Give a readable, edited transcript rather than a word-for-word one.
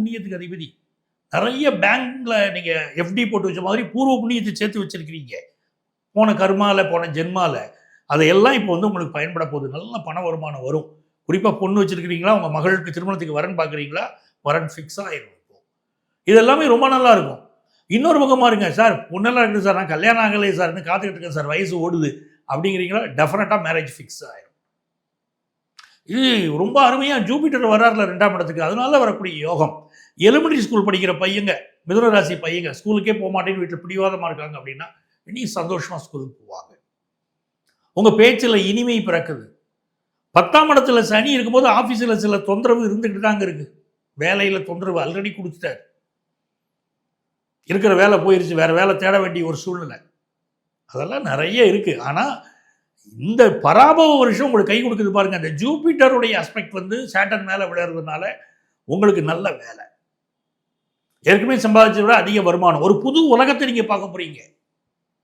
புண்ணியத்துக்கு அதிபதி. நிறைய பேங்க்ல நீங்க எஃப்டி போட்டு வச்ச மாதிரி பூர்வ புண்ணியத்தை சேர்த்து வச்சிருக்கிறீங்க. போன கர்மால, போன ஜென்மால. அதையெல்லாம் இப்போ வந்து உங்களுக்கு பயன்பட போகுது. நல்ல பண வருமானம் வரும். குறிப்பா பொண்ணு வச்சிருக்கிறீங்களா? உங்க மகளுக்கு திருமணத்துக்கு வரன் பார்க்குறீங்களா? வரன் ஃபிக்ஸ் ஆயிரும் இப்போ. இது எல்லாமே ரொம்ப நல்லா இருக்கும். இன்னொரு பக்கம் பாருங்க, சார் பொண்ணெல்லாம் இருக்குது சார், நான் கல்யாணம் ஆகலையே சார்ன்னு காத்துக்கிட்டு இருக்கேன் சார், வயசு ஓடுது அப்படிங்கிறீங்களா? டெஃபினட்டாக மேரேஜ் ஃபிக்ஸ் ஆயிரும். இது ரொம்ப அருமையா ஜூபிட்டர் வர்றாருல 2ஆம் இடத்துக்கு, அதனால வரக்கூடிய யோகம். எலிமெண்டரி ஸ்கூல் படிக்கிற பையங்க, மிதுன ராசி பையங்க, ஸ்கூலுக்கே போக மாட்டேன்னு வீட்டில் பிடிவாதமாக இருக்காங்க அப்படின்னா இனி சந்தோஷமாக ஸ்கூலுக்கு போவாங்க. உங்கள் பேச்சில் இனிமை பிறக்குது. 10ஆம் இடத்துல சனி இருக்கும்போது ஆஃபீஸில் சில தொந்தரவு இருந்துக்கிட்டு தாங்க இருக்கு. வேலையில் தொந்தரவு ஆல்ரெடி கொடுத்துட்டார். இருக்கிற வேலை போயிருச்சு, வேற வேலை தேட வேண்டிய ஒரு சூழ்நிலை, அதெல்லாம் நிறைய இருக்கு. ஆனால் இந்த பராபவ வருஷம் உங்களுக்கு கை கொடுக்குது பாருங்க. அந்த ஜூபிட்டருடைய அஸ்பெக்ட் வந்து சேட்டன் மேலே விளையாடுறதுனால உங்களுக்கு நல்ல வேலை, ஏற்கனவே சம்பாதிச்சதை விட அதிக வருமானம், ஒரு புது உலகத்தை நீங்க பார்க்க போறீங்க.